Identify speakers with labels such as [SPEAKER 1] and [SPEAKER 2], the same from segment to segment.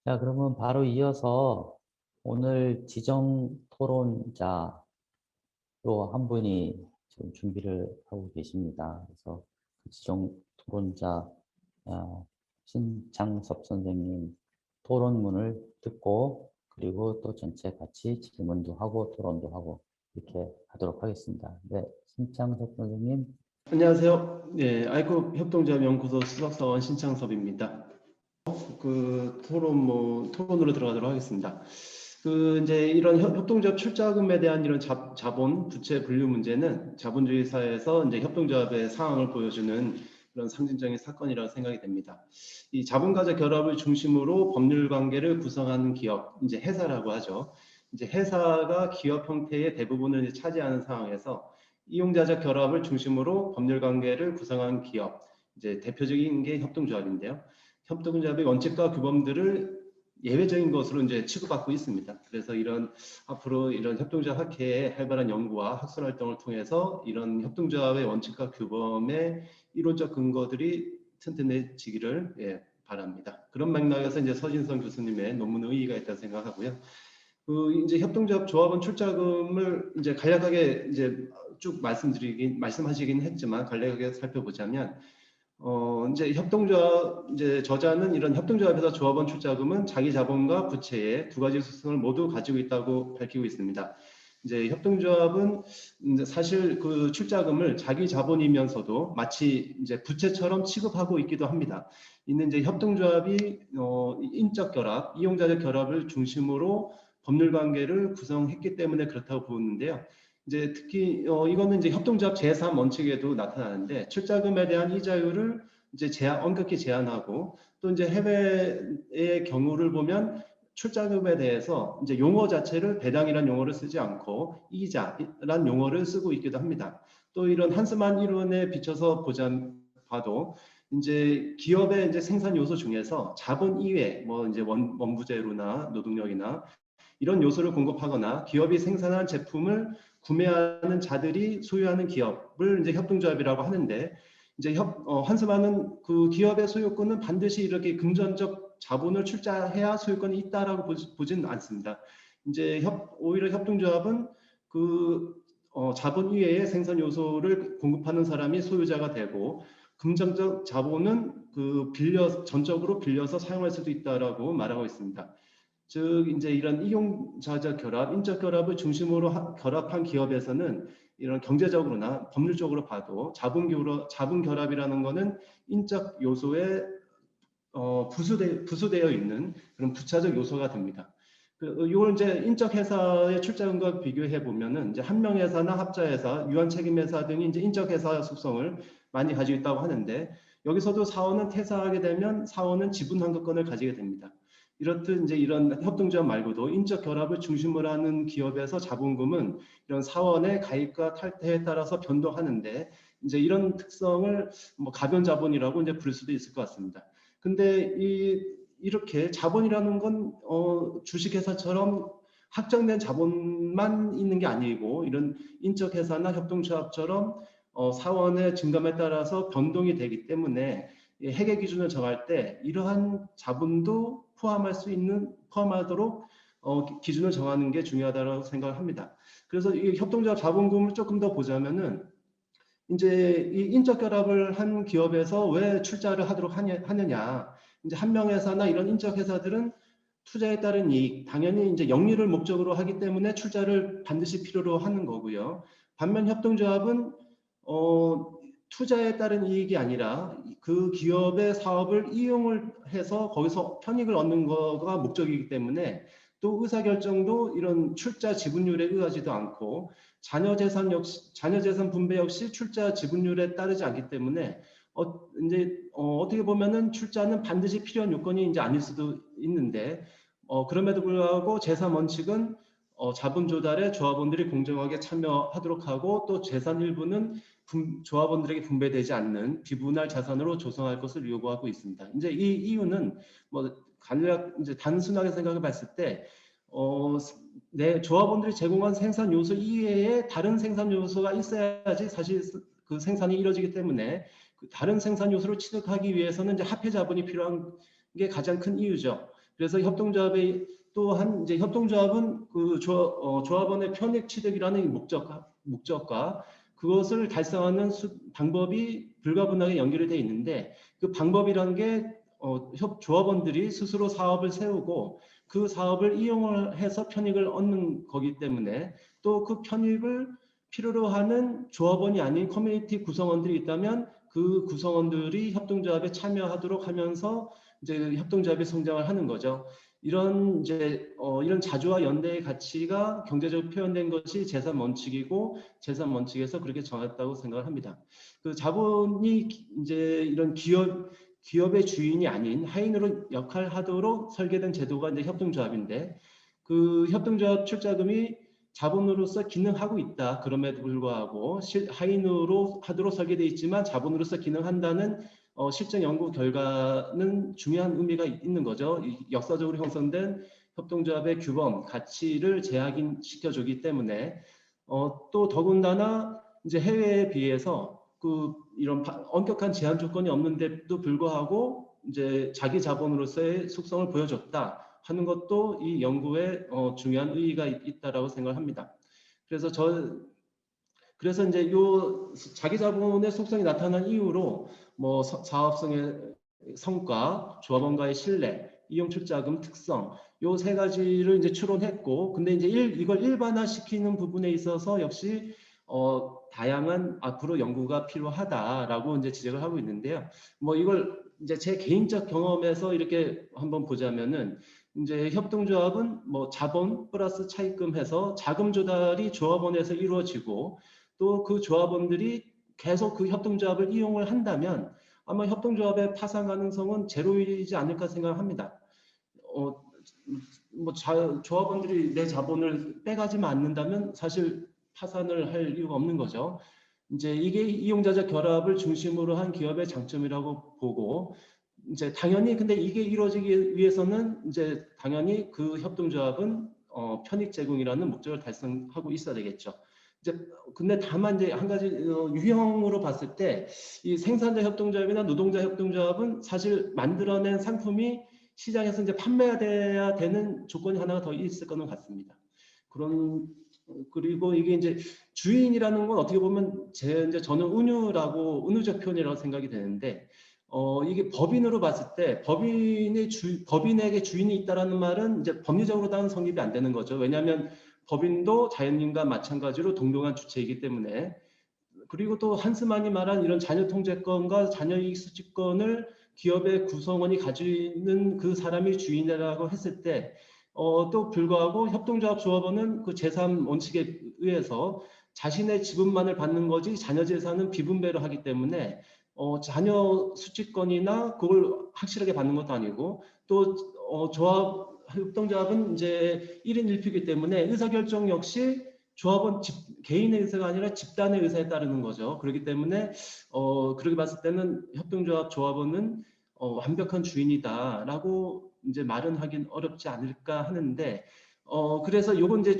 [SPEAKER 1] 자, 그러면 바로 이어서 오늘 지정 토론자로 한 분이 지금 준비를 하고 계십니다. 그래서 그 지정 토론자 신창섭 선생님 토론문을 듣고 그리고 또 전체 같이 질문도 하고 토론도 하고 이렇게 하도록 하겠습니다. 네, 신창섭 선생님.
[SPEAKER 2] 안녕하세요. 네, 아이콘 협동조합연구소 수석사원 신창섭입니다. 토론으로 들어가도록 하겠습니다. 이제 이런 협동조합 출자금에 대한 이런 자본, 부채 분류 문제는 자본주의 사회에서 이제 협동조합의 상황을 보여주는 그런 상징적인 사건이라고 생각이 됩니다. 이 자본가적 결합을 중심으로 법률 관계를 구성하는 기업, 이제 회사라고 하죠. 이제 회사가 기업 형태의 대부분을 차지하는 상황에서 이용자적 결합을 중심으로 법률 관계를 구성한 기업, 이제 대표적인 게 협동조합인데요. 협동조합의 원칙과 규범들을 예외적인 것으로 이제 취급받고 있습니다. 그래서 앞으로 이런 협동조합 학회의 활발한 연구와 학술 활동을 통해서 이런 협동조합의 원칙과 규범의 이론적 근거들이 튼튼해지기를 바랍니다. 그런 맥락에서 이제 서진성 교수님의 논문 의의가 있다고 생각하고요. 이제 협동조합 조합원 출자금을 이제 간략하게 이제 쭉 말씀하시긴 했지만 간략하게 살펴보자면 이제 협동조합 이제 저자는 이런 협동조합에서 조합원 출자금은 자기 자본과 부채의 두 가지 특성을 모두 가지고 있다고 밝히고 있습니다. 이제 협동조합은 이제 사실 그 출자금을 자기 자본이면서도 마치 이제 부채처럼 취급하고 있기도 합니다. 이는 이제 협동조합이 인적 결합, 이용자적 결합을 중심으로 법률 관계를 구성했기 때문에 그렇다고 보는데요. 이제 특히 이거는 이제 협동조합 제3 원칙에도 나타나는데 출자금에 대한 이자율을 이제 엄격히 제한하고 또 이제 해외의 경우를 보면 출자금에 대해서 이제 용어 자체를 배당이라는 용어를 쓰지 않고 이자라는 용어를 쓰고 있기도 합니다. 또 이런 한스만 이론에 비춰서 봐도 이제 기업의 이제 생산 요소 중에서 자본 이외 뭐 이제 원부재료나 노동력이나 이런 요소를 공급하거나 기업이 생산한 제품을 구매하는 자들이 소유하는 기업을 이제 협동조합이라고 하는데 이제 한스만은 그 기업의 소유권은 반드시 이렇게 금전적 자본을 출자해야 소유권이 있다라고 보지는 않습니다. 이제 오히려 협동조합은 자본 이외의 생산 요소를 공급하는 사람이 소유자가 되고 금전적 자본은 전적으로 빌려서 사용할 수도 있다라고 말하고 있습니다. 즉 이제 이런 이용자적 결합, 인적 결합을 중심으로 결합한 기업에서는 이런 경제적으로나 법률적으로 봐도 자본 결합이라는 것은 인적 요소에 부수되어 있는 그런 부차적 요소가 됩니다. 이걸 이제 인적 회사의 출자금과 비교해 보면은 이제 한명회사나 합자회사, 유한책임회사 등이 이제 인적 회사 속성을 많이 가지고 있다고 하는데 여기서도 사원은 퇴사하게 되면 사원은 지분 환급권을 가지게 됩니다. 이렇듯 이제 이런 협동조합 말고도 인적 결합을 중심으로 하는 기업에서 자본금은 이런 사원의 가입과 탈퇴에 따라서 변동하는데 이제 이런 특성을 뭐 가변 자본이라고 이제 부를 수도 있을 것 같습니다. 근데 이렇게 자본이라는 건 주식회사처럼 확정된 자본만 있는 게 아니고 이런 인적회사나 협동조합처럼 사원의 증감에 따라서 변동이 되기 때문에 회계 기준을 정할 때 이러한 자본도 포함하도록 기준을 정하는 게 중요하다고 생각을 합니다. 그래서 이 협동조합 자본금을 조금 더 보자면은 이제 이 인적 결합을 한 기업에서 왜 출자를 하도록 하느냐. 이제 한명회사나 이런 인적 회사들은 투자에 따른 이익, 당연히 이제 영리를 목적으로 하기 때문에 출자를 반드시 필요로 하는 거고요. 반면 협동조합은 투자에 따른 이익이 아니라 그 기업의 사업을 이용을 해서 거기서 편익을 얻는 거가 목적이기 때문에 또 의사결정도 이런 출자 지분율에 의하지도 않고 자녀 재산 분배 역시 출자 지분율에 따르지 않기 때문에 어떻게 보면은 출자는 반드시 필요한 요건이 이제 아닐 수도 있는데 그럼에도 불구하고 재산 원칙은 자본 조달에 조합원들이 공정하게 참여하도록 하고 또 재산 일부는 조합원들에게 분배되지 않는 비분할 자산으로 조성할 것을 요구하고 있습니다. 이제 이 이유는 뭐 간략 이제 단순하게 생각해 봤을 때 조합원들이 제공한 생산 요소 이외에 다른 생산 요소가 있어야지 사실 그 생산이 이루어지기 때문에 그 다른 생산 요소를 취득하기 위해서는 이제 화폐 자본이 필요한 게 가장 큰 이유죠. 그래서 협동조합의 또한 이제 협동조합은 그 조합원의 편익 취득이라는 목적과 그것을 달성하는 방법이 불가분하게 연결이 되어 있는데 그 방법이라는 게 조합원들이 스스로 사업을 세우고 그 사업을 이용을 해서 편익을 얻는 거기 때문에 또 그 편익을 필요로 하는 조합원이 아닌 커뮤니티 구성원들이 있다면 그 구성원들이 협동조합에 참여하도록 하면서 이제 협동조합이 성장을 하는 거죠. 이런 이런 자주와 연대의 가치가 경제적으로 표현된 것이 재산 원칙이고 재산 원칙에서 그렇게 정했다고 생각을 합니다. 그 자본이 이제 이런 기업의 주인이 아닌 하인으로 역할하도록 설계된 제도가 이제 협동조합인데 그 협동조합 출자금이 자본으로서 기능하고 있다. 그럼에도 불구하고 하인으로 하도록 설계되어 있지만 자본으로서 기능한다는 실증 연구 결과는 중요한 의미가 있는 거죠. 역사적으로 형성된 협동조합의 규범, 가치를 재확인시켜주기 때문에 또 더군다나 이제 해외에 비해서 이런 엄격한 제한 조건이 없는데도 불구하고 이제 자기 자본으로서의 속성을 보여줬다 하는 것도 이 연구에 중요한 의의가 있다라고 생각합니다. 그래서 이제 요 자기 자본의 속성이 나타난 이후로 뭐 사업성의 성과, 조합원과의 신뢰, 이용 출자금 특성 요 세 가지를 이제 추론했고, 근데 이제 이걸 일반화시키는 부분에 있어서 역시 다양한 앞으로 연구가 필요하다라고 이제 지적을 하고 있는데요. 뭐 이걸 이제 제 개인적 경험에서 이렇게 한번 보자면은 이제 협동조합은 뭐 자본 플러스 차입금 해서 자금 조달이 조합원에서 이루어지고 또 그 조합원들이 계속 그 협동조합을 이용을 한다면 아마 협동조합의 파산 가능성은 제로이지 않을까 생각합니다. 조합원들이 내 자본을 빼가지만 않는다면 사실 파산을 할 이유가 없는 거죠. 이제 이게 이용자적 결합을 중심으로 한 기업의 장점이라고 보고, 이제 당연히 근데 이게 이루어지기 위해서는 이제 당연히 그 협동조합은 편익 제공이라는 목적을 달성하고 있어야 되겠죠. 이제 근데 다만 이제 한 가지 유형으로 봤을 때 이 생산자 협동조합이나 노동자 협동조합은 사실 만들어낸 상품이 시장에서 이제 판매돼야 되는 조건이 하나가 더 있을 거는 같습니다. 그리고 이게 이제 주인이라는 건 어떻게 보면 이제 저는 은유적 표현이라고 생각이 되는데 이게 법인으로 봤을 때 법인에게 주인이 있다라는 말은 이제 법리적으로는 성립이 안 되는 거죠. 왜냐하면 법인도 자연인과 마찬가지로 동등한 주체이기 때문에. 그리고 또 한스만이 말한 이런 자녀 통제권과 자녀 이익 수집권을 기업의 구성원이 가지는 그 사람이 주인이라고 했을 때 또 불구하고 협동조합 조합원은 그 재산 원칙에 의해서 자신의 지분만을 받는 거지 자녀 재산은 비분배로 하기 때문에 자녀 수집권이나 그걸 확실하게 받는 것도 아니고 또 협동조합은 이제 1인 1표이기 때문에 의사결정 역시 조합원 개인의 의사가 아니라 집단의 의사에 따르는 거죠. 그렇기 때문에 그렇게 봤을 때는 협동조합 조합원은 완벽한 주인이다라고 이제 말은 하긴 어렵지 않을까 하는데 그래서 요건 이제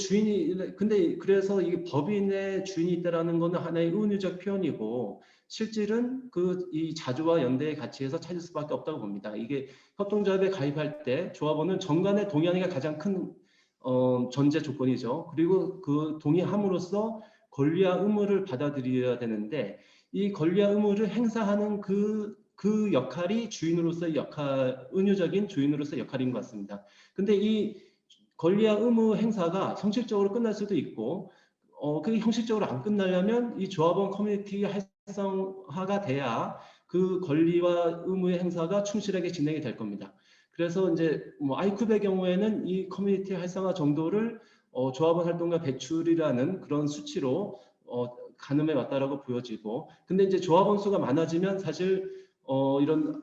[SPEAKER 2] 근데 그래서 이게 법인의 주인이 있다라는 거는 하나의 은유적 표현이고 실질은 이 자주와 연대의 가치에서 찾을 수밖에 없다고 봅니다. 이게 협동조합에 가입할 때 조합원은 정관의 동의하는 게 가장 큰 전제 조건이죠. 그리고 그 동의함으로써 권리와 의무를 받아들여야 되는데 이 권리와 의무를 행사하는 그 역할이 주인으로서의 은유적인 주인으로서의 역할인 것 같습니다. 근데 이 권리와 의무 행사가 형식적으로 끝날 수도 있고 그게 형식적으로 안 끝나려면 이 조합원 커뮤니티 활성화가 돼야 그 권리와 의무의 행사가 충실하게 진행이 될 겁니다. 그래서 이제 뭐 아이쿱의 경우에는 이 커뮤니티 활성화 정도를 조합원 활동가 배출이라는 그런 수치로 가늠해 왔다라고 보여지고, 근데 이제 조합원 수가 많아지면 사실 이런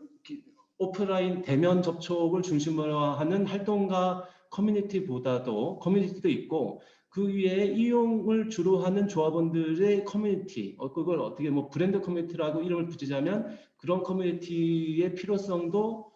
[SPEAKER 2] 오프라인 대면 접촉을 중심으로 하는 활동가 커뮤니티도 있고 그 위에 이용을 주로 하는 조합원들의 커뮤니티, 그걸 어떻게 뭐 브랜드 커뮤니티라고 이름을 붙이자면 그런 커뮤니티의 필요성도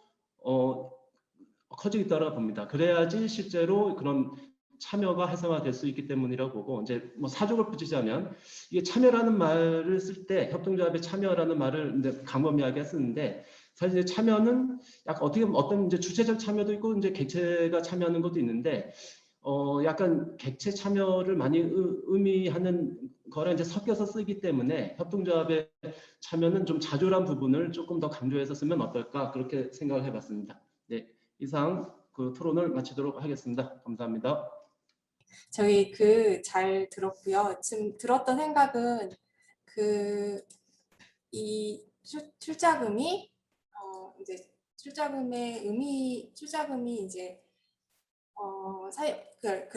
[SPEAKER 2] 커지고 있다고 봅니다. 그래야지 실제로 그런 참여가 활성화될 수 있기 때문이라고 보고, 이제 뭐 사족을 붙이자면 이게 참여라는 말을 쓸 때 협동조합의 참여라는 말을 이제 광범위하게 쓰는데 사실 이제 참여는 약간 어떻게 보면 어떤 이제 주체적 참여도 있고 이제 객체가 참여하는 것도 있는데 약간 객체 참여를 많이 의미하는 거랑 이제 섞여서 쓰기 때문에 협동조합의 참여는 좀 자잘한 부분을 조금 더 강조해서 쓰면 어떨까 그렇게 생각을 해봤습니다. 네, 이상 그 토론을 마치도록 하겠습니다. 감사합니다.
[SPEAKER 3] 저희 잘 들었고요. 지금 들었던 생각은 이 출자금이 이제 출자금이 이제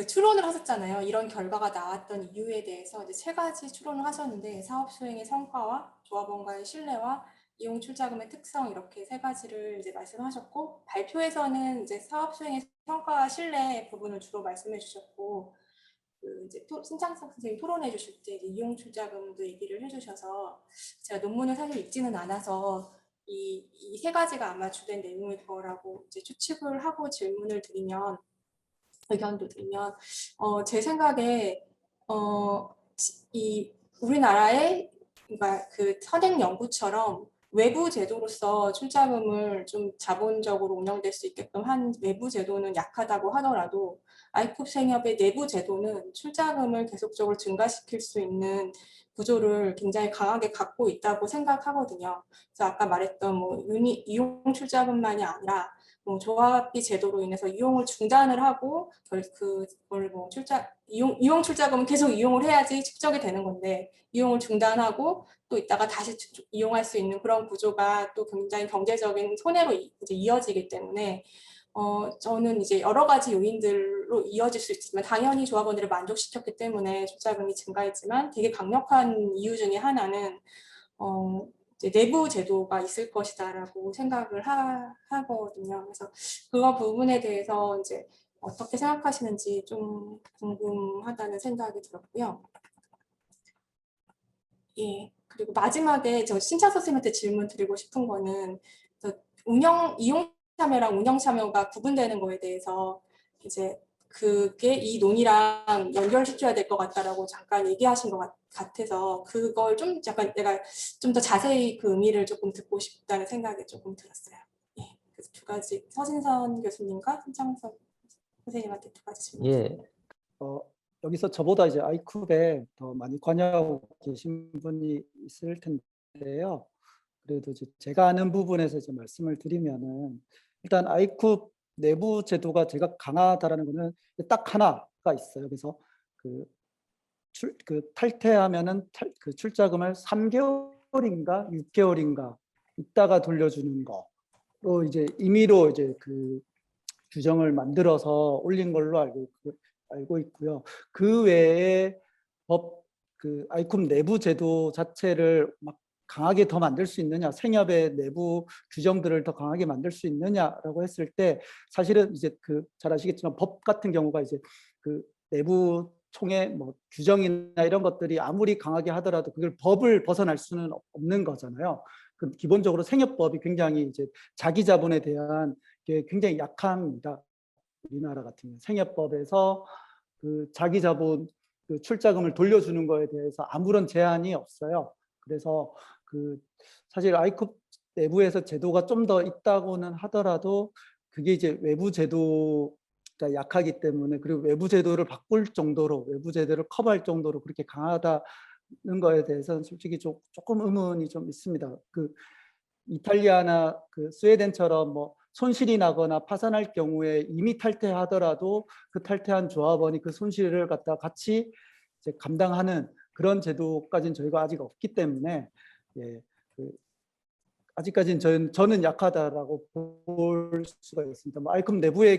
[SPEAKER 3] 추론을 하셨잖아요. 이런 결과가 나왔던 이유에 대해서 이제 세 가지 추론을 하셨는데 사업 수행의 성과와 조합원과의 신뢰와 이용 출자금의 특성 이렇게 세 가지를 이제 말씀하셨고 발표에서는 이제 사업 수행의 성과와 신뢰 부분을 주로 말씀해 주셨고 이제 신창석 선생님 토론해 주실 때 이용 출자금도 얘기를 해주셔서 제가 논문을 사실 읽지는 않아서 이 세 가지가 아마 주된 내용일 거라고 이제 추측을 하고 질문을 드리면 의견도 드리면 제 생각에 이 우리나라의 그러니까 선행 연구처럼 외부 제도로서 출자금을 좀 자본적으로 운영될 수 있게끔 한 외부 제도는 약하다고 하더라도 아이콥 생협의 내부 제도는 출자금을 계속적으로 증가시킬 수 있는 구조를 굉장히 강하게 갖고 있다고 생각하거든요. 그래서 아까 말했던 이용 출자금만이 아니라 조합비 제도로 인해서 이용을 중단을 하고 그걸 이용 출자금은 계속 이용을 해야지 축적이 되는 건데 이용을 중단하고 또 이따가 다시 이용할 수 있는 그런 구조가 또 굉장히 경제적인 손해로 이제 이어지기 때문에 저는 이제 여러 가지 요인들로 이어질 수 있지만 당연히 조합원들을 만족시켰기 때문에 출자금이 증가했지만 되게 강력한 이유 중에 하나는 이제 내부 제도가 있을 것이다라고 생각을 하거든요. 그래서 그거 부분에 대해서 이제 어떻게 생각하시는지 좀 궁금하다는 생각이 들었고요. 예. 그리고 마지막에 저 신차 선생님한테 질문 드리고 싶은 거는 이용 참여랑 운영 참여가 구분되는 거에 대해서 이제 그게 이 논의랑 연결시켜야 될 것 같다라고 잠깐 얘기하신 것 같아서 그걸 좀 약간 내가 좀 더 자세히 그 의미를 조금 듣고 싶다는 생각이 조금 들었어요. 예. 그래서 두 가지 서진선 교수님과 신창석 선생님한테 두 가지 질문.
[SPEAKER 1] 예.
[SPEAKER 4] 여기서 저보다 이제 아이쿱에 더 많이 관여하고 계신 분이 있을 텐데요. 그래도 이제 제가 아는 부분에서 이제 말씀을 드리면은 일단 아이쿱 내부 제도가 제가 강하다라는 거는 딱 하나가 있어요. 그래서 탈퇴하면은 그 출자금을 3개월인가 6개월인가 있다가 돌려주는 거로 이제 임의로 이제 그 규정을 만들어서 올린 걸로 알고 있고요. 그 외에 아이쿱 내부 제도 자체를 막 강하게 더 만들 수 있느냐, 생협의 내부 규정들을 더 강하게 만들 수 있느냐라고 했을 때 사실은 이제 잘 아시겠지만 법 같은 경우가 이제 내부 총의 규정이나 이런 것들이 아무리 강하게 하더라도 그걸 법을 벗어날 수는 없는 거잖아요. 기본적으로 생협법이 굉장히 이제 자기 자본에 대한 게 굉장히 약합니다. 우리나라 같은 경우 생협법에서 자기 자본 출자금을 돌려주는 거에 대해서 아무런 제한이 없어요. 그래서 사실 아이쿱 내부에서 제도가 좀 더 있다고는 하더라도 그게 이제 외부 제도가 약하기 때문에 그리고 외부 제도를 바꿀 정도로 외부 제도를 커버할 정도로 그렇게 강하다는 거에 대해서는 솔직히 조금 의문이 좀 있습니다. 이탈리아나 스웨덴처럼 손실이 나거나 파산할 경우에 이미 탈퇴하더라도 그 탈퇴한 조합원이 그 손실을 갖다 같이 이제 감당하는 그런 제도까지는 저희가 아직 없기 때문에 아직까지는 저는 약하다라고 볼 수가 있습니다. 아이쿱 내부에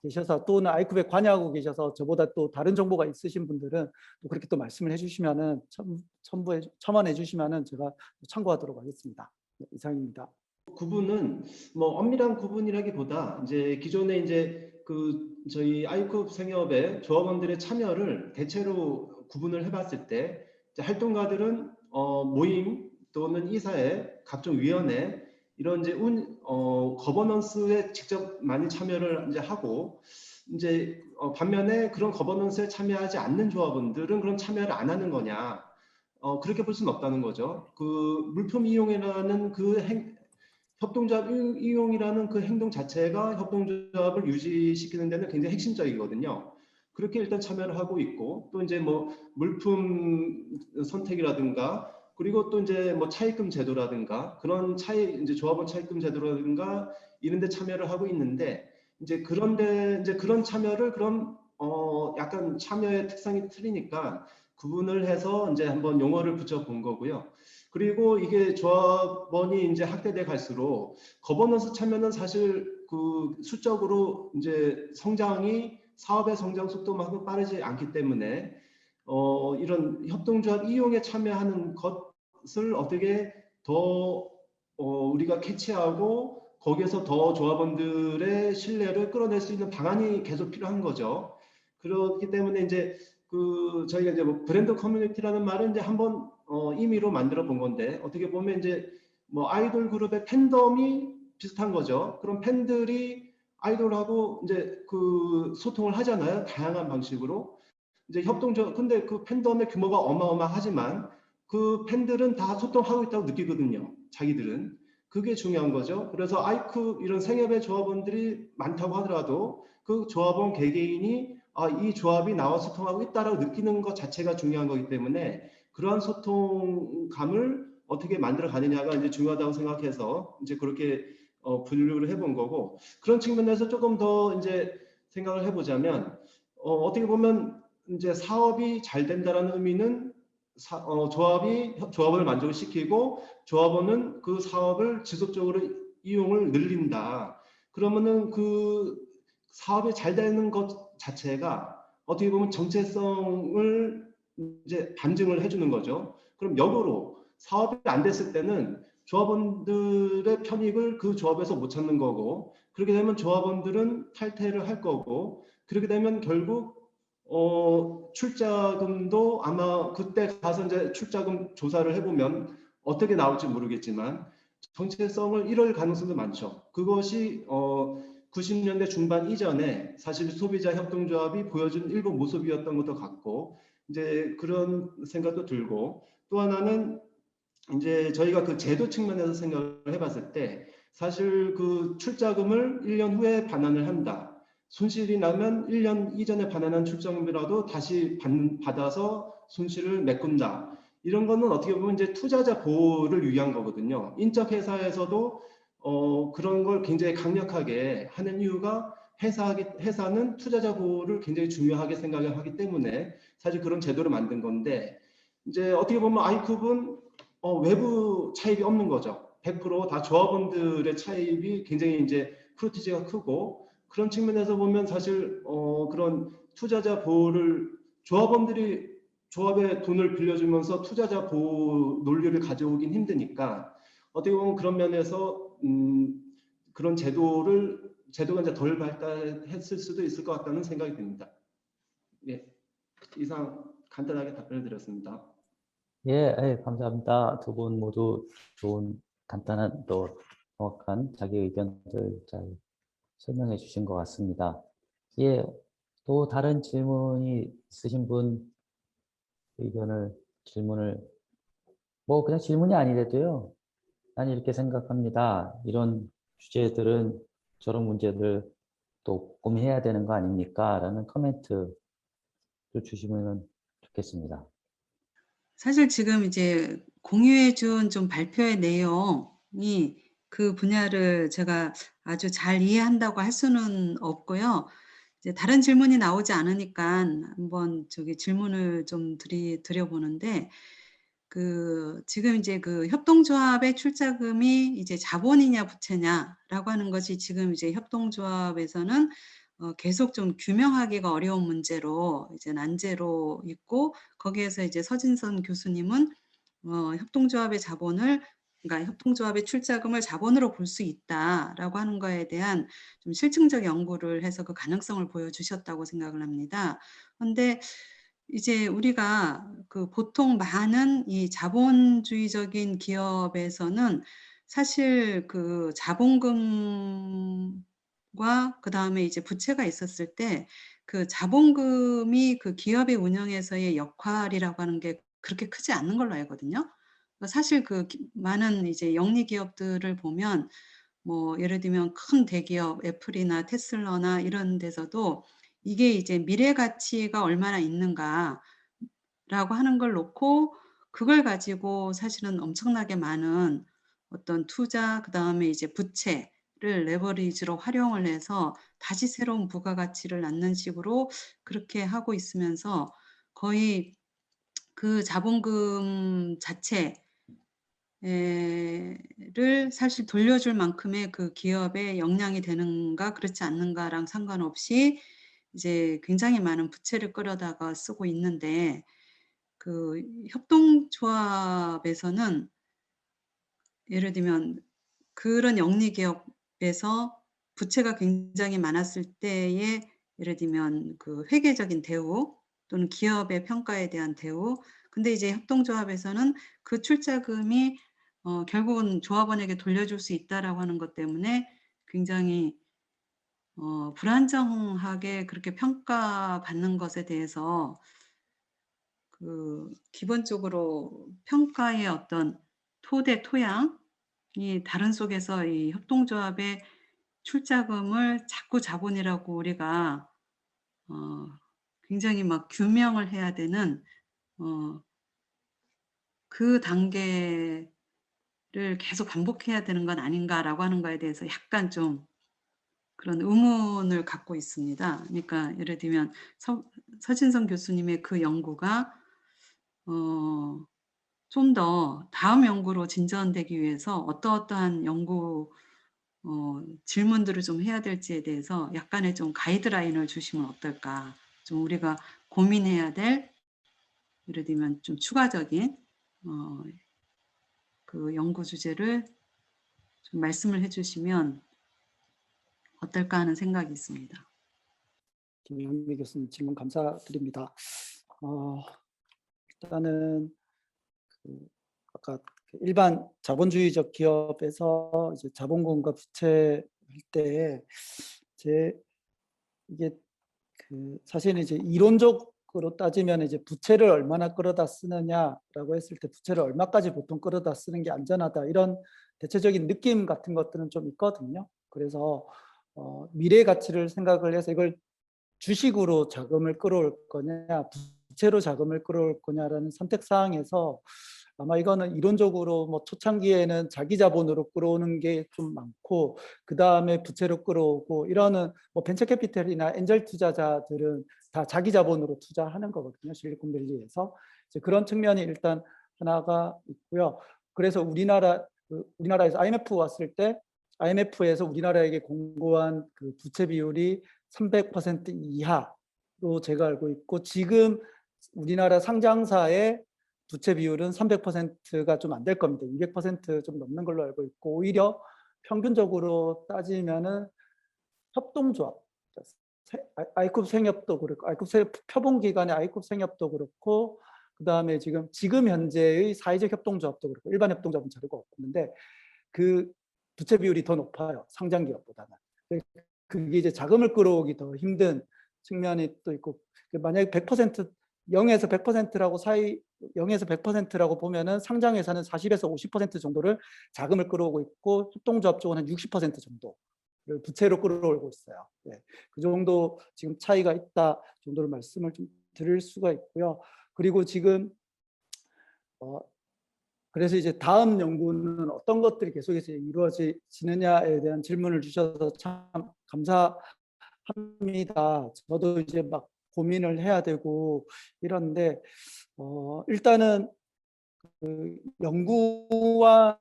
[SPEAKER 4] 계셔서 또는 아이쿱에 관여하고 계셔서 저보다 또 다른 정보가 있으신 분들은 또 그렇게 또 말씀을 해주시면은 첨언해 주시면은 제가 참고하도록 하겠습니다. 이상입니다.
[SPEAKER 2] 구분은 엄밀한 구분이라기보다 이제 기존에 이제 저희 아이쿱 생협의 조합원들의 참여를 대체로 구분을 해봤을 때 활동가들은 모임 또는 이사회, 각종 위원회 이런 이제 거버넌스에 직접 많이 참여를 이제 하고 이제 반면에 그런 거버넌스에 참여하지 않는 조합원들은 그런 참여를 안 하는 거냐? 그렇게 볼 수는 없다는 거죠. 물품 이용이라는 협동조합 이용이라는 그 행동 자체가 협동조합을 유지시키는 데는 굉장히 핵심적이거든요. 그렇게 일단 참여를 하고 있고, 또 이제 뭐 물품 선택이라든가, 그리고 또 이제 뭐 차입금 제도라든가, 그런 이제 조합원 차입금 제도라든가 이런 데 참여를 하고 있는데, 이제 그런데 이제 그런 참여를 그럼 약간 참여의 특성이 틀리니까 구분을 해서 이제 한번 용어를 붙여 본 거고요. 그리고 이게 조합원이 이제 확대돼 갈수록 거버넌스 참여는 사실 그 수적으로 이제 사업의 성장 속도만큼 빠르지 않기 때문에 이런 협동조합 이용에 참여하는 것을 어떻게 더 우리가 캐치하고 거기에서 더 조합원들의 신뢰를 끌어낼 수 있는 방안이 계속 필요한 거죠. 그렇기 때문에 이제 저희가 이제 뭐 브랜드 커뮤니티라는 말은 이제 한번 임의로 만들어 본 건데, 어떻게 보면 이제 뭐 아이돌 그룹의 팬덤이 비슷한 거죠. 그럼 팬들이 아이돌하고 이제 소통을 하잖아요. 다양한 방식으로. 이제 근데 그 팬덤의 규모가 어마어마하지만 그 팬들은 다 소통하고 있다고 느끼거든요. 자기들은. 그게 중요한 거죠. 그래서 이런 생협의 조합원들이 많다고 하더라도 그 조합원 개개인이 이 조합이 나와 소통하고 있다라고 느끼는 것 자체가 중요한 거기 때문에 그러한 소통감을 어떻게 만들어 가느냐가 이제 중요하다고 생각해서 이제 그렇게 분류를 해본 거고, 그런 측면에서 조금 더 이제 생각을 해보자면 어떻게 보면 이제 사업이 잘 된다라는 의미는 조합을 만족을 시키고 조합원은 그 사업을 지속적으로 이용을 늘린다. 그러면은 그 사업이 잘 되는 것 자체가 어떻게 보면 정체성을 이제 반증을 해주는 거죠. 그럼 역으로 사업이 안 됐을 때는 조합원들의 편익을 그 조합에서 못 찾는 거고, 그렇게 되면 조합원들은 탈퇴를 할 거고, 그렇게 되면 결국 출자금도 아마 그때 가서 이제 출자금 조사를 해보면 어떻게 나올지 모르겠지만 정체성을 잃을 가능성도 많죠. 그것이 90년대 중반 이전에 사실 소비자 협동조합이 보여준 일부 모습이었던 것도 같고, 이제 그런 생각도 들고, 또 하나는 이제 저희가 그 제도 측면에서 생각을 해봤을 때 사실 그 출자금을 1년 후에 반환을 한다. 손실이 나면 1년 이전에 반환한 출자금이라도 다시 받아서 손실을 메꾼다. 이런 거는 어떻게 보면 이제 투자자 보호를 위한 거거든요. 인적 회사에서도 그런 걸 굉장히 강력하게 하는 이유가 회사는 투자자 보호를 굉장히 중요하게 생각을 하기 때문에 사실 그런 제도를 만든 건데, 이제 어떻게 보면 아이쿱은 외부 차입이 없는 거죠. 100% 다 조합원들의 차입이 굉장히 이제 프로티지가 크고, 그런 측면에서 보면 사실 그런 투자자 보호를 조합원들이 조합에 돈을 빌려주면서 투자자 보호 논리를 가져오긴 힘드니까 어떻게 보면 그런 면에서 그런 제도가 이제 덜 발달했을 수도 있을 것 같다는 생각이 듭니다. 예, 이상 간단하게 답변을 드렸습니다.
[SPEAKER 1] 예, 감사합니다. 두 분 모두 좋은 간단한 또 정확한 자기 의견들 잘 설명해 주신 것 같습니다. 예, 또 다른 질문이 있으신 분 질문을 뭐 그냥 질문이 아니래도요. 난 이렇게 생각합니다. 이런 주제들은 저런 문제들 또 고민해야 되는 거 아닙니까? 라는 코멘트를 주시면 좋겠습니다.
[SPEAKER 5] 사실 지금 이제 공유해 준 좀 발표의 내용이 그 분야를 제가 아주 잘 이해한다고 할 수는 없고요. 이제 다른 질문이 나오지 않으니까 한번 질문을 좀 드려보는데, 지금 이제 그 협동조합의 출자금이 이제 자본이냐 부채냐라고 하는 것이 지금 이제 협동조합에서는 계속 좀 규명하기가 어려운 문제로 이제 난제로 있고, 거기에서 이제 서진선 교수님은 협동조합의 그러니까 협동조합의 출자금을 자본으로 볼 수 있다라고 하는 거에 대한 좀 실증적 연구를 해서 그 가능성을 보여주셨다고 생각을 합니다. 그런데 이제 우리가 보통 많은 이 자본주의적인 기업에서는 사실 그 자본금과 그다음에 이제 부채가 있었을 때 그 자본금이 그 기업의 운영에서의 역할이라고 하는 게 그렇게 크지 않는 걸로 알거든요. 사실 많은 이제 영리 기업들을 보면 뭐 예를 들면 큰 대기업 애플이나 테슬라나 이런 데서도 이게 이제 미래 가치가 얼마나 있는가라고 하는 걸 놓고 그걸 가지고 사실은 엄청나게 많은 어떤 투자, 그다음에 이제 부채를 레버리지로 활용을 해서 다시 새로운 부가가치를 낳는 식으로 그렇게 하고 있으면서 거의 그 자본금 자체 를 사실 돌려줄 만큼의 그 기업의 역량이 되는가 그렇지 않는가랑 상관없이 이제 굉장히 많은 부채를 끌어다가 쓰고 있는데 그 협동조합에서는 예를 들면 그런 영리 기업에서 부채가 굉장히 많았을 때에 예를 들면 그 회계적인 대우 또는 기업의 평가에 대한 대우. 근데 이제 협동조합에서는 그 출자금이 결국은 조합원에게 돌려줄 수 있다라고 하는 것 때문에 굉장히 불안정하게 그렇게 평가받는 것에 대해서 그 기본적으로 평가의 어떤 토대 토양이 다른 속에서 이 협동조합의 출자금을 자꾸 자본이라고 우리가 굉장히 막 규명을 해야 되는 그 단계를 계속 반복해야 되는 건 아닌가라고 하는 거에 대해서 약간 좀 그런 의문을 갖고 있습니다. 그러니까 예를 들면 서진성 교수님의 그 연구가 좀 더 다음 연구로 진전되기 위해서 어떠어떠한 연구 질문들을 좀 해야 될지에 대해서 약간의 좀 가이드라인을 주시면 어떨까. 좀 우리가 고민해야 될 예를 들면 좀 추가적인 그 연구 주제를 좀 말씀을 해주시면 어떨까 하는 생각이 있습니다.
[SPEAKER 4] 김영미 교수님 질문 감사드립니다. 일단은 그 아까 그 일반 자본주의적 기업에서 이제 자본금과 부채 할 때 이게 그 사실은 이제 이론적으로 따지면 이제 부채를 얼마나 끌어다 쓰느냐라고 했을 때 부채를 얼마까지 보통 끌어다 쓰는 게 안전하다 이런 대체적인 느낌 같은 것들은 좀 있거든요. 그래서 미래 가치를 생각을 해서 이걸 주식으로 자금을 끌어올 거냐 부채로 자금을 끌어올 거냐라는 선택 사항에서 아마 이거는 이론적으로 뭐 초창기에는 자기 자본으로 끌어오는 게 좀 많고 그 다음에 부채로 끌어오고 이러는 뭐 벤처캐피탈이나 엔젤 투자자들은 다 자기 자본으로 투자하는 거거든요. 실리콘밸리에서 이제 그런 측면이 일단 하나가 있고요. 그래서 우리나라에서 IMF 왔을 때 IMF에서 우리나라에게 공고한 그 부채 비율이 300% 이하로 제가 알고 있고 지금 우리나라 상장사의 부채 비율은 300%가 좀 안 될 겁니다. 200% 좀 넘는 걸로 알고 있고 오히려 평균적으로 따지면은 협동조합, 아이쿱 생협도 그렇고 아이쿱 표본기관의 아이쿱 생협도 그렇고 그 다음에 지금 현재의 사회적 협동조합도 그렇고 일반 협동조합은 자료가 없는데 그 부채 비율이 더 높아요. 상장 기업보다는. 그게 이제 자금을 끌어오기 더 힘든 측면이 또 있고 만약에 100% 0에서 100%라고 0에서 100%라고 보면은 상장회사는 40에서 50% 정도를 자금을 끌어오고 있고 협동조합 쪽은 한 60% 정도를 부채로 끌어올고 있어요. 네, 그 정도 지금 차이가 있다 정도로 말씀을 좀 드릴 수가 있고요. 그리고 지금 그래서 이제 다음 연구는 어떤 것들이 계속해서 이루어지느냐에 대한 질문을 주셔서 참 감사합니다. 저도 이제 막 고민을 해야 되고 이런데 일단은 그 연구와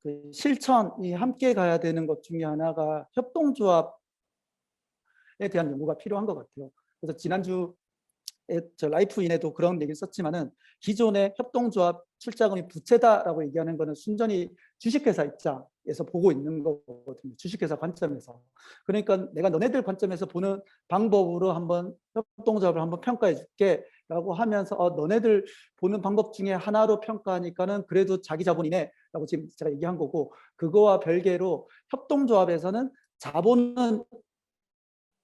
[SPEAKER 4] 그 실천이 함께 가야 되는 것 중에 하나가 협동조합에 대한 연구가 필요한 것 같아요. 그래서 지난주 저 라이프인에도 그런 얘기를 썼지만은 기존의 협동조합 출자금이 부채다라고 얘기하는 거는 순전히 주식회사 입장에서 보고 있는 거거든요. 주식회사 관점에서. 그러니까 내가 너네들 관점에서 보는 방법으로 한번 협동조합을 한번 평가해 줄게 라고 하면서 너네들 보는 방법 중에 하나로 평가하니까는 그래도 자기 자본이네 라고 지금 제가 얘기한 거고 그거와 별개로 협동조합에서는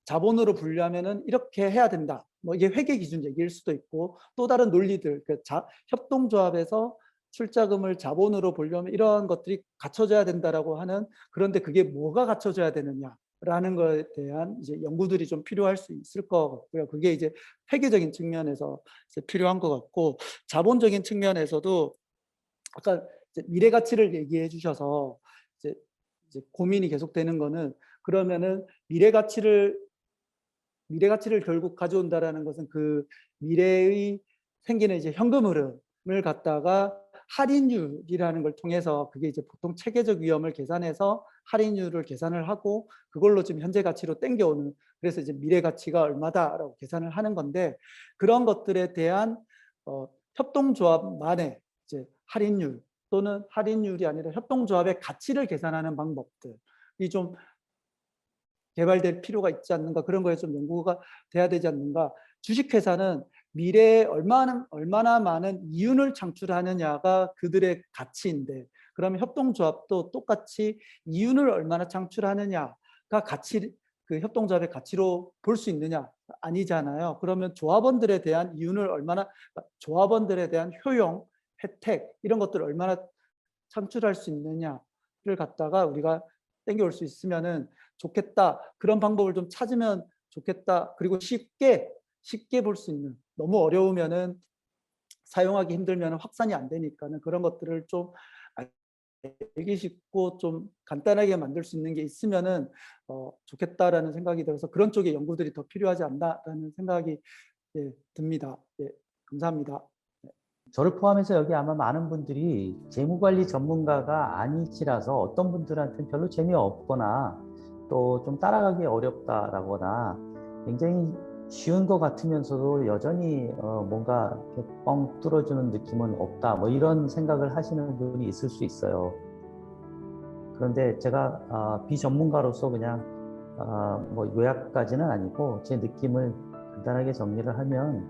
[SPEAKER 4] 자본으로 분류하면은 이렇게 해야 된다. 뭐 이게 회계 기준 얘기일 수도 있고 또 다른 논리들, 협동조합에서 출자금을 자본으로 보려면 이러한 것들이 갖춰져야 된다라고 하는, 그런데 그게 뭐가 갖춰져야 되느냐라는 것에 대한 이제 연구들이 좀 필요할 수 있을 것 같고요. 그게 이제 회계적인 측면에서 이제 필요한 것 같고, 자본적인 측면에서도 아까 이제 미래 가치를 얘기해 주셔서 이제 고민이 계속되는 거는, 그러면은 미래 가치를 결국 가져온다라는 것은 그 미래의 생기는 이제 현금 흐름을 갖다가 할인율이라는 걸 통해서, 그게 이제 보통 체계적 위험을 계산해서 할인율을 계산을 하고 그걸로 지금 현재 가치로 땡겨오는, 그래서 이제 미래 가치가 얼마다라고 계산을 하는 건데, 그런 것들에 대한 협동조합만의 이제 할인율, 또는 할인율이 아니라 협동조합의 가치를 계산하는 방법들이 좀 개발될 필요가 있지 않는가, 그런 거에 좀 연구가 돼야 되지 않는가. 주식회사는 미래에 얼마나 많은 이윤을 창출하느냐가 그들의 가치인데, 그러면 협동조합도 똑같이 이윤을 얼마나 창출하느냐가 가치, 그 협동조합의 가치로 볼 수 있느냐? 아니잖아요. 그러면 조합원들에 대한 이윤을 얼마나, 조합원들에 대한 효용, 혜택 이런 것들을 얼마나 창출할 수 있느냐를 갖다가 우리가 땡겨올 수 있으면은 좋겠다. 그런 방법을 좀 찾으면 좋겠다. 그리고 쉽게 볼 수 있는, 너무 어려우면은 사용하기 힘들면 확산이 안 되니까는 그런 것들을 좀 알기 쉽고 좀 간단하게 만들 수 있는 게 있으면은 좋겠다라는 생각이 들어서, 그런 쪽의 연구들이 더 필요하지 않나라는 생각이 듭니다. 감사합니다.
[SPEAKER 1] 저를 포함해서 여기 아마 많은 분들이 재무관리 전문가가 아니시라서 어떤 분들한테는 별로 재미없거나 또 좀 따라가기 어렵다라거나 굉장히 쉬운 것 같으면서도 여전히 뭔가 이렇게 뻥 뚫어주는 느낌은 없다, 뭐 이런 생각을 하시는 분이 있을 수 있어요. 그런데 제가 비전문가로서 그냥 뭐 요약까지는 아니고 제 느낌을 간단하게 정리를 하면,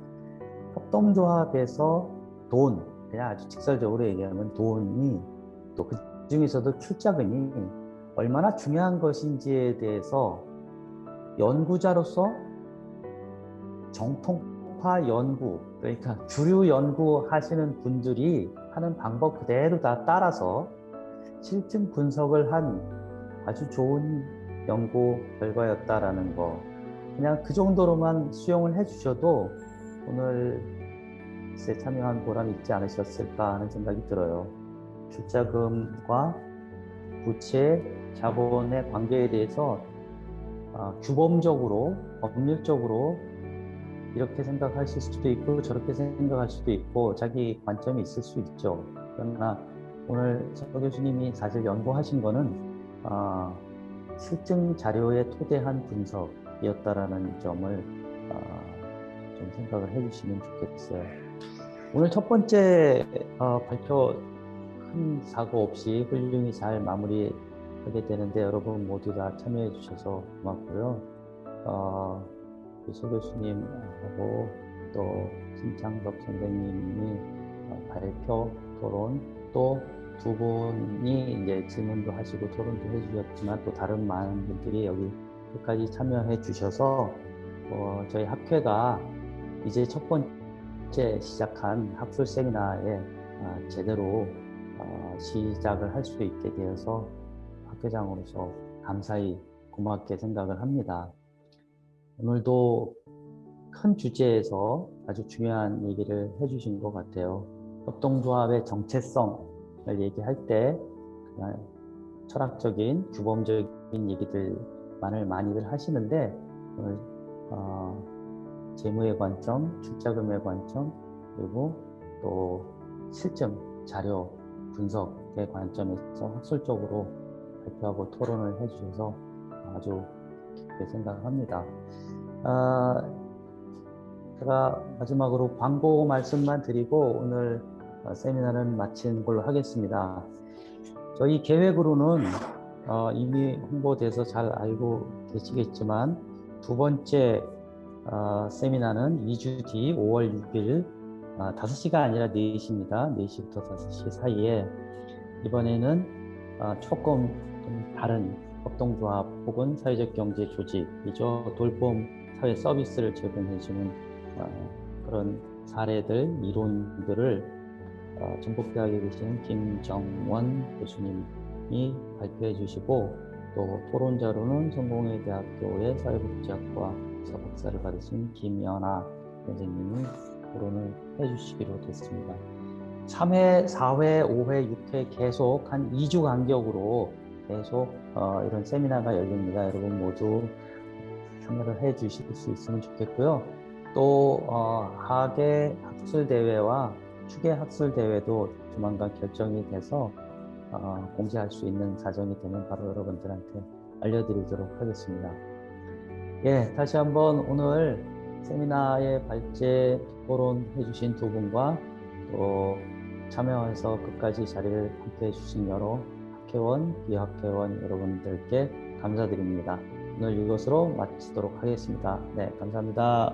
[SPEAKER 1] 협동조합에서 돈, 그냥 아주 직설적으로 얘기하면 돈이, 또 그 중에서도 출자금이 얼마나 중요한 것인지에 대해서 연구자로서 정통파 연구, 그러니까 주류 연구하시는 분들이 하는 방법 그대로 다 따라서 실증 분석을 한 아주 좋은 연구 결과였다라는 거, 그냥 그 정도로만 수용을 해주셔도 오늘 참여한 보람이 있지 않으셨을까 하는 생각이 들어요. 출자금과 부채, 자본의 관계에 대해서 규범적으로, 법률적으로 이렇게 생각하실 수도 있고 저렇게 생각할 수도 있고 자기 관점이 있을 수 있죠. 그러나 오늘 서 교수님이 사실 연구하신 거는 실증 자료에 토대한 분석이었다라는 점을 좀 생각을 해주시면 좋겠어요. 오늘 첫 번째 발표 큰 사고 없이 훌륭히 잘 마무리하게 되는데, 여러분 모두 다 참여해 주셔서 고맙고요. 서 교수님하고 또 신창섭 선생님이 발표, 토론, 또 두 분이 이제 질문도 하시고 토론도 해주셨지만 또 다른 많은 분들이 여기 끝까지 참여해 주셔서 저희 학회가 이제 첫 번째 시작한 학술 세미나에 제대로 시작을 할 수 있게 되어서 학회장으로서 감사히 고맙게 생각을 합니다. 오늘도 큰 주제에서 아주 중요한 얘기를 해주신 것 같아요. 협동조합의 정체성을 얘기할 때 그냥 철학적인, 규범적인 얘기들만을 많이들 하시는데, 오늘 재무의 관점, 출자금의 관점, 그리고 또 실증, 자료, 분석의 관점에서 학술적으로 발표하고 토론을 해주셔서 아주 깊게 생각합니다. 제가 마지막으로 광고 말씀만 드리고 오늘 세미나는 마친 걸로 하겠습니다. 저희 계획으로는 이미 홍보돼서 잘 알고 계시겠지만 두 번째 세미나는 2주 뒤 5월 6일 5시가 아니라 4시입니다. 4시부터 5시 사이에, 이번에는 조금 좀 다른 협동조합 혹은 사회적 경제 조직이죠. 돌봄 사회 서비스를 제공해주는 그런 사례들, 이론들을 전북대학에 계신 김정원 교수님이 발표해 주시고, 또 토론자로는 성공회대학교의 사회복지학과에서 박사를 받으신 김연아 선생님이 토론을 해주시기로 됐습니다. 3회, 4회, 5회, 6회 계속 한 2주 간격으로 계속 이런 세미나가 열립니다. 여러분 모두 참여를 해 주실 수 있으면 좋겠고요. 또 학예 학술대회와 추계 학술대회도 조만간 결정이 돼서 공지할 수 있는 사정이 되면 바로 여러분들한테 알려드리도록 하겠습니다. 예, 다시 한번 오늘 세미나에 발제 토론 해주신 두 분과 또 참여해서 끝까지 자리를 함께 해주신 여러 학회원, 비학회원 여러분들께 감사드립니다. 오늘 이것으로 마치도록 하겠습니다. 네, 감사합니다.